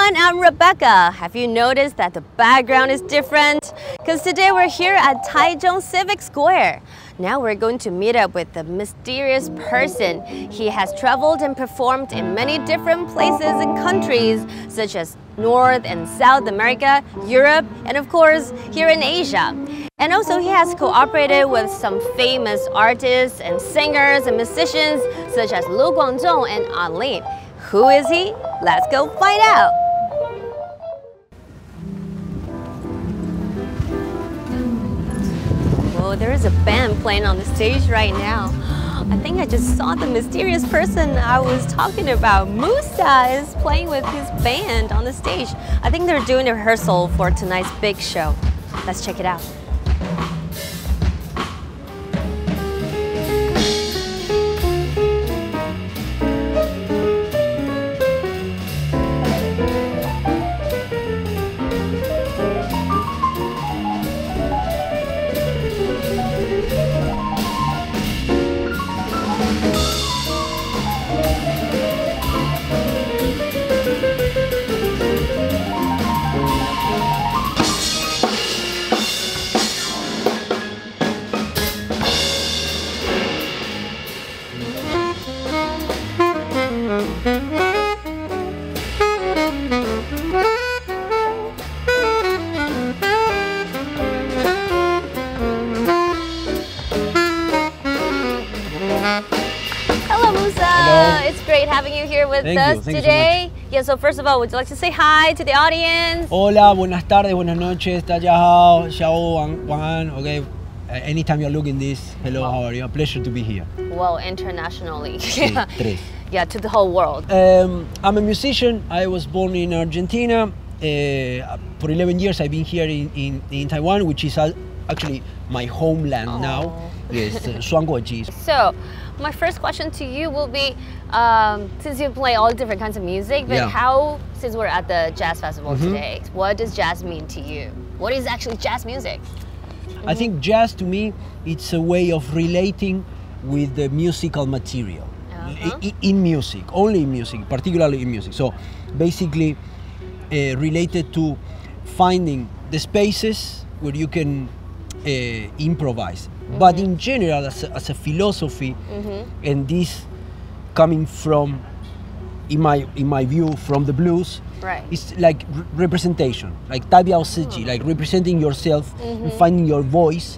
everyone, I'm Rebecca. Have you noticed that the background is different? Because today we're here at Taichung Civic Square. Now we're going to meet up with the mysterious person. He has traveled and performed in many different places and countries, such as North and South America, Europe, and of course, here in Asia. And also he has cooperated with some famous artists and singers and musicians, such as Lu Guangzhong and An Lin. Who is he? Let's go find out! Whoa, there is a band playing on the stage right now. I think I just saw the mysterious person I was talking about. Musa is playing with his band on the stage. I think they're doing a rehearsal for tonight's big show. Let's check it out. Hello, Musa. Hello. It's great having you here with Thank us you. Thank today. You so much. Yeah, so first of all, would you like to say hi to the audience? Hola, buenas tardes, buenas noches, 大家好, xiao,晚安, okay. Anytime you're looking this, hello, how are you? A pleasure to be here. Well, internationally. Sí, tres. Yeah, to the whole world. I'm a musician. I was born in Argentina. For 11 years I've been here in Taiwan, which is actually my homeland now. Yes, 双国籍. So, my first question to you will be, since you play all different kinds of music, but how, since we're at the jazz festival today, what does jazz mean to you? What is actually jazz music? I think jazz to me, it's a way of relating with the musical material. In music, only in music, particularly in music. So basically related to finding the spaces where you can improvise. But in general, as a philosophy, and this coming from, in my view, from the blues, it's like representation, like 代表自己, like representing yourself and finding your voice,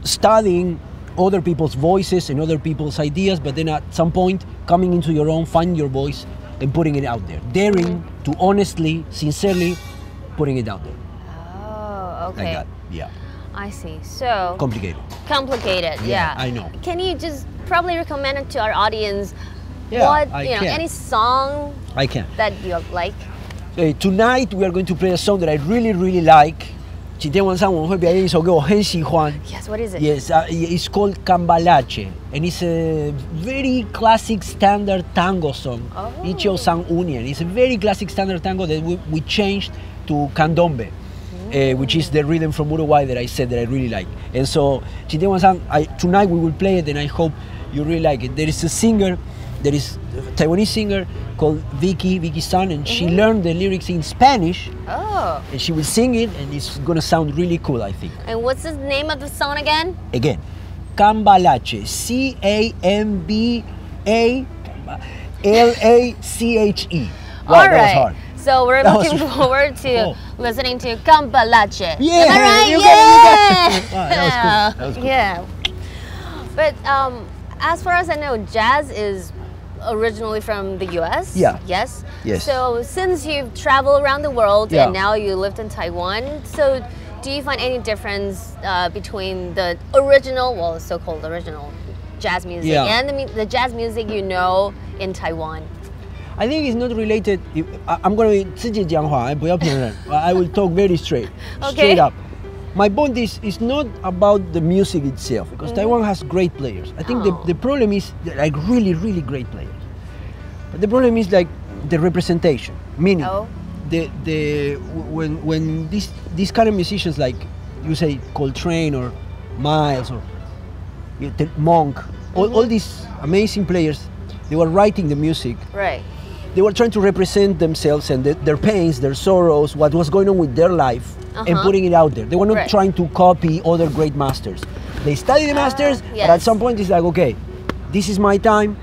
studying other people's voices and other people's ideas, but then at some point coming into your own, finding your voice and putting it out there, daring to honestly, sincerely putting it out there. Oh, okay. Like that, yeah. I see. So Complicated. Complicated, yeah. I know. Can you just probably recommend it to our audience? Yeah, what, I you know, can. any song I can. that you like? Tonight we are going to play a song that I really, really like. 今天晚上我们会表演一首歌我很喜欢. Yes, what is it? Yes, it's called Cambalache, and it's a very classic standard tango song. 1935年. It's a very classic standard tango that we changed to candombe, which is the rhythm from Uruguay that I said that I really like. And so, 今天晚上, tonight we will play it, and I hope you really like it. There is a singer, there is a Taiwanese singer called Vicky San, and she learned the lyrics in Spanish. Oh. And she will sing it, and it's gonna sound really cool, I think. And what's the name of the song again? Again, Cambalache, Cambalache. Wow, All that was right. hard. So we're looking forward to listening to Cambalache. Yeah, Am I right? you Yeah. Wow, that was cool. Yeah. But as far as I know, jazz is originally from the US? Yeah. Yes? Yes. So since you've traveled around the world Yeah. and now you lived in Taiwan, so do you find any difference between the original, well, so-called original jazz music and the jazz music you know in Taiwan? I think it's not related. I'm going to 直接讲话, 不要骗人. I will talk very straight up. My point is not about the music itself, because Taiwan has great players. I think the problem is like really, really great players. But the problem is like the representation, meaning when these kind of musicians, like you say Coltrane or Miles or Monk, all these amazing players, they were writing the music. Right. they were trying to represent themselves and their pains, their sorrows, what was going on with their life, and putting it out there. They were not trying to copy other great masters. They studied the masters, but at some point it's like, okay, this is my time.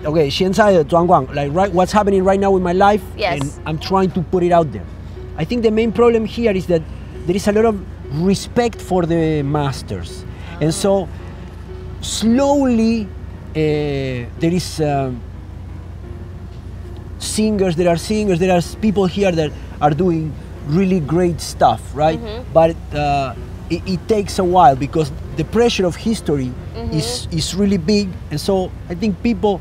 Okay, 现在的状况, like what's happening right now in my life, and I'm trying to put it out there. I think the main problem here is that there is a lot of respect for the masters, and so slowly there is singers, there are people here that are doing really great stuff, right? But it takes a while because the pressure of history is really big, and so I think people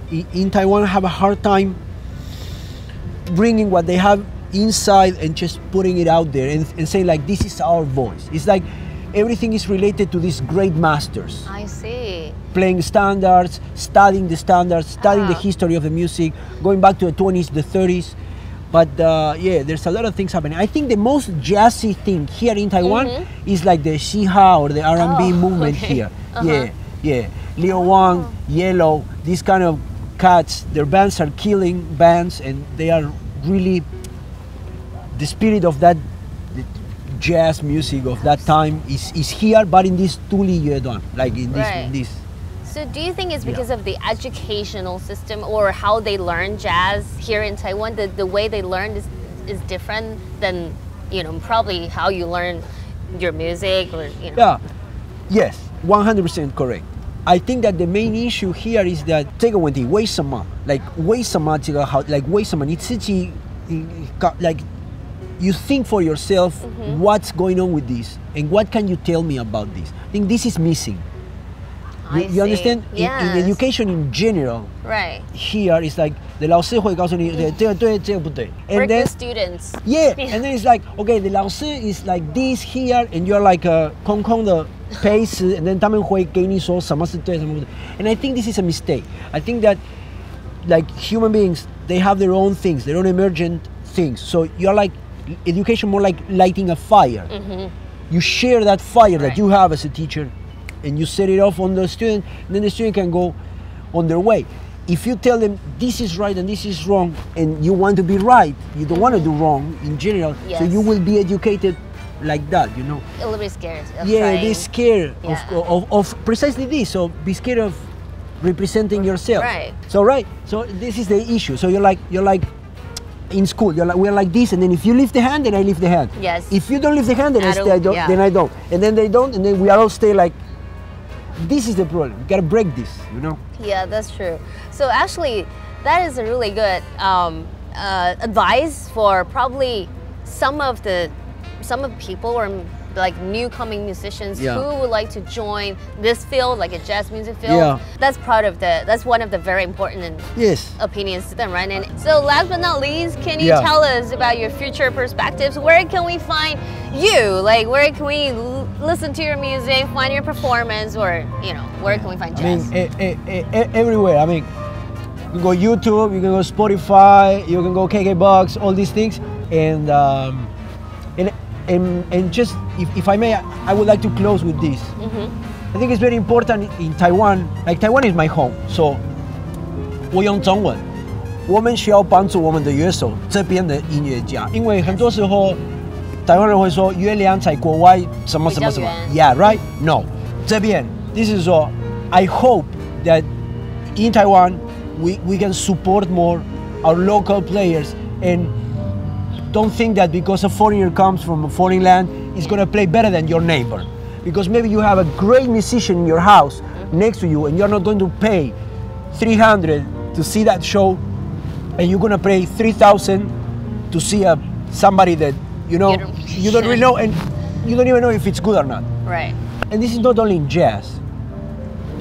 in Taiwan have a hard time bringing what they have inside and just putting it out there and saying like, this is our voice. It's like everything is related to these great masters. I see. Playing standards, studying the standards, studying the history of the music, going back to the 20s, the 30s. But yeah, there's a lot of things happening. I think the most jazzy thing here in Taiwan is like the Shiha or the R&B movement here. Yeah. Leo Wang, Yellow, these kind of cats, their bands are killing bands, and they are really the spirit of that jazz music of that time is here, but in this Tuli Yueduan, like in this. So do you think it's because of the educational system or how they learn jazz here in Taiwan? The way they learn is different than, you know, probably how you learn your music or, you know. Yeah, yes, 100% correct. I think that the main issue here is that 这个问题为什么 like 为什么这个好 like 为什么你自己 like you think for yourself what's going on with this and what can you tell me about this? I think this is missing. You understand? Yes. In education in general, right. Here is like the 老师会告诉你这个对这个不对 and Work then with students. Yeah, and then it's like okay, the 老师 is like this here and you're like a 空空的 pace and then 他们会给你说什么是对什么不对 and I think this is a mistake. I think that like human beings, they have their own things, their own emergent things, so you're like education more like lighting a fire. You share that fire that you have as a teacher and you set it off on the student, and then the student can go on their way. If you tell them this is right and this is wrong and you want to be right, you don't want to do wrong in general, so you will be educated like that, you know. A little bit scared of Yeah, trying. be scared of precisely this, so be scared of representing yourself. Right. So this is the issue. So you're like in school, we're like this, and then if you lift the hand, then I lift the hand. Yes. If you don't lift the hand, then yeah. then I don't. And then they don't, and then we all stay like, this is the problem. We gotta break this, you know? Yeah, that's true. So actually, that is a really good advice for probably some of people or like new-coming musicians who would like to join this field, like a jazz music field. Yeah. That's one of the very important opinions to them, right? And so last but not least, can you tell us about your future perspectives? Where can we find you? Like, where can we listen to your music, find your performance, or, you know, where can we find jazz? I mean, everywhere. I mean, you can go YouTube, you can go Spotify, you can go KKBox, all these things, and just, if I may, I would like to close with this. I think it's very important in Taiwan, like Taiwan is my home, so 我用中文，我们需要帮助我们的乐手这边的音乐家，因为很多时候台湾人会说月亮在国外什么什么什么 ，Yeah, right? No, 这边 this is so. I hope that in Taiwan we can support more our local players and don't think that because a foreigner comes from a foreign land, he's going to play better than your neighbor. Because maybe you have a great musician in your house next to you and you're not going to pay $300 to see that show, and you're going to pay $3,000 to see somebody that, you know, you don't really know, and you don't even know if it's good or not. Right. And this is not only in jazz.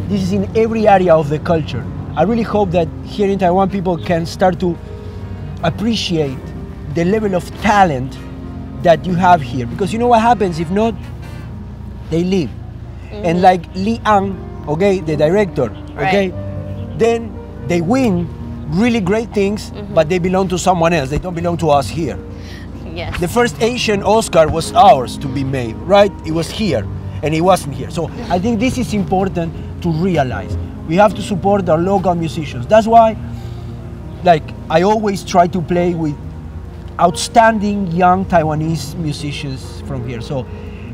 This is in every area of the culture. I really hope that here in Taiwan people can start to appreciate the level of talent that you have here, because you know what happens if not, they leave. And like Li Ang, okay, the director, okay, then they win really great things, but they belong to someone else. They don't belong to us here. Yes. The first Asian Oscar was ours to be made, right? It was here, and it wasn't here. So I think this is important to realize. We have to support our local musicians. That's why like I always try to play with outstanding young Taiwanese musicians from here. So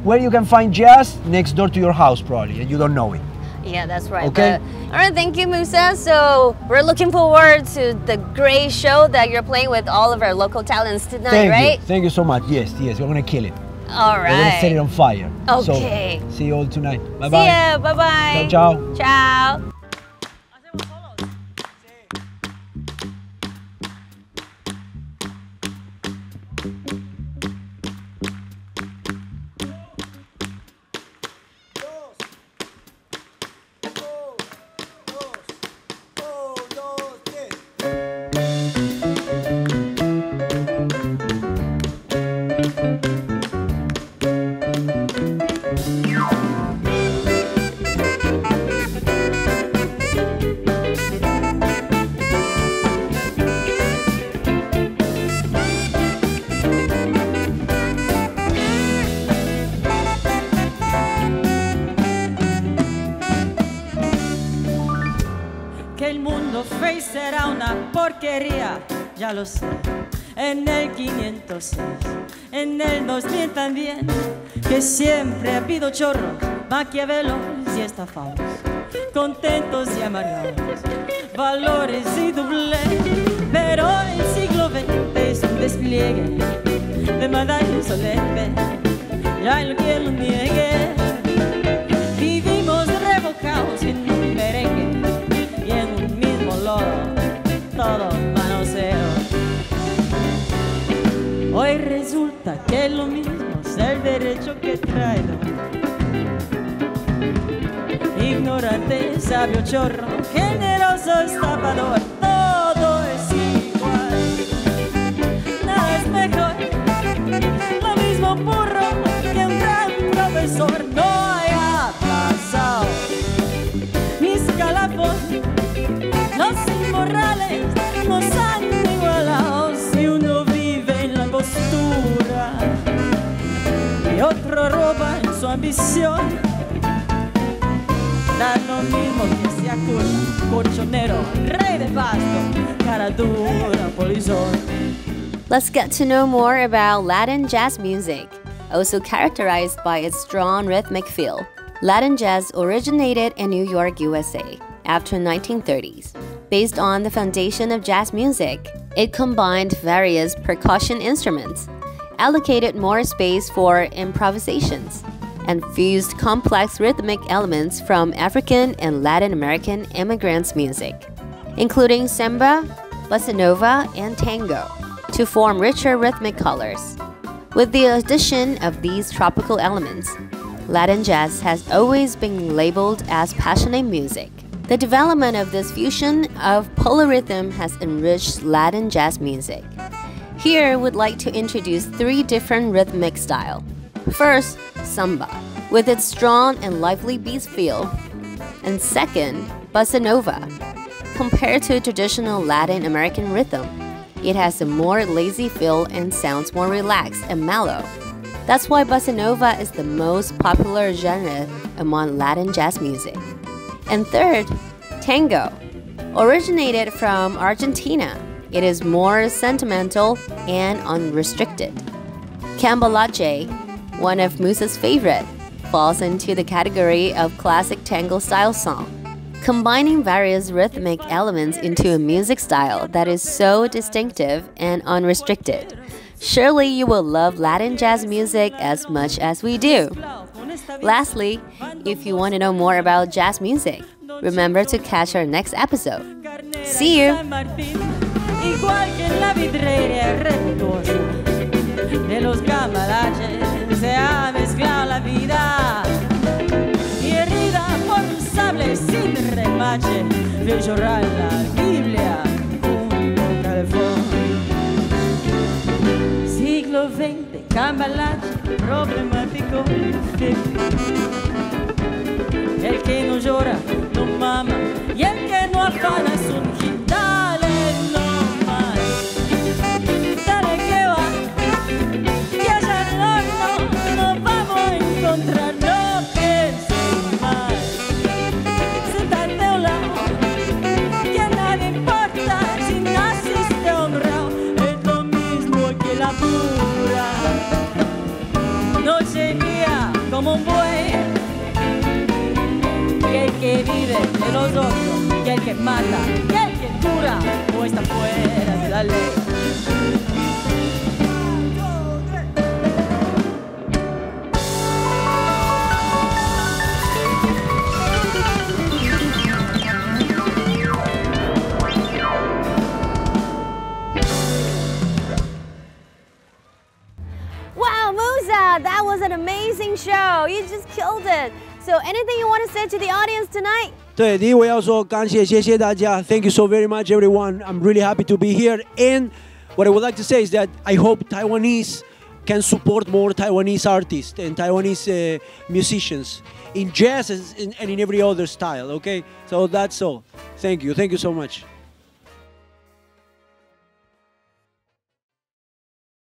where you can find jazz? Next door to your house probably, and you don't know it. Yeah, that's right. Okay. All right, thank you, Musa. So we're looking forward to the great show that you're playing with all of our local talents tonight, right? Thank you so much. Yes, we're gonna kill it. All We're gonna set it right. on fire. Okay. So, see you all tonight. Bye See bye. ya. Bye-bye. Ciao, ciao. Ciao. Que el mundo fake será una porquería, ya lo sé. En el 506, en el 2000 también, que siempre ha habido chorros, maquiavelos y estafados, contentos y amargados, valores y doble. Pero el siglo XX es un despliegue de maldad insolente, ya hay quien lo niegue. Vivimos revocados en un merengue y en un mismo lodo, todos manoseos. Hoy resulta que lo mismo es el derecho que traigo. Ignorante, sabio, chorro, generoso, estafador, todo es igual. Nada es mejor, lo mismo burro que un gran profesor. No haya pasado mis calafos, los inmorales nos han igualado. Si uno vive en la postura y otro roba en su ambición, da lo mismo que sea colchonero, rey de pasto, cara dura, polizón. Let's get to know more about Latin jazz music, also characterized by its strong rhythmic feel. Latin jazz originated in New York, USA, after 1930s. Based on the foundation of jazz music, it combined various percussion instruments, allocated more space for improvisations, and fused complex rhythmic elements from African and Latin American immigrants' music, including samba, bossa nova, and tango, to form richer rhythmic colors. With the addition of these tropical elements, Latin jazz has always been labeled as passionate music. The development of this fusion of polyrhythm has enriched Latin jazz music. Here, we'd like to introduce 3 different rhythmic styles. First, samba, with its strong and lively beat feel. And second, bossa nova. Compared to traditional Latin American rhythm, it has a more lazy feel and sounds more relaxed and mellow. That's why bossa nova is the most popular genre among Latin jazz music. And third, tango. Originated from Argentina, it is more sentimental and unrestricted. Cambalache, one of Musa's favorite, falls into the category of classic tango-style song, combining various rhythmic elements into a music style that is so distinctive and unrestricted. Surely you will love Latin jazz music as much as we do. Lastly, if you want to know more about jazz music, remember to catch our next episode. See you! Igual que en la vidriera respetuosa de los cambalaches se ha mezclado la vida, y herida por un sable sin remache vio llorar la Biblia junto al fondo. Siglo XX, cambalache problemático, el que no llora no mama y el que no afana es un hit. Dale no más, dale que va, que allá en el horno nos vamos a encontrar. No pienses más, sentate a un lado, que a nadie importa si nace como un buey, que el que vive de los otros, que el que mata, que el que cura o está fuera de la ley. Wow, Musa, that was an amazing show. You just killed it. So anything you want to say to the audience tonight? 对，第一我要说感谢，谢谢大家。Thank you so very much, everyone. I'm really happy to be here. And what I would like to say is that I hope Taiwanese can support more Taiwanese artists and Taiwanese musicians in jazz and in every other style. Okay, so that's all. Thank you so much.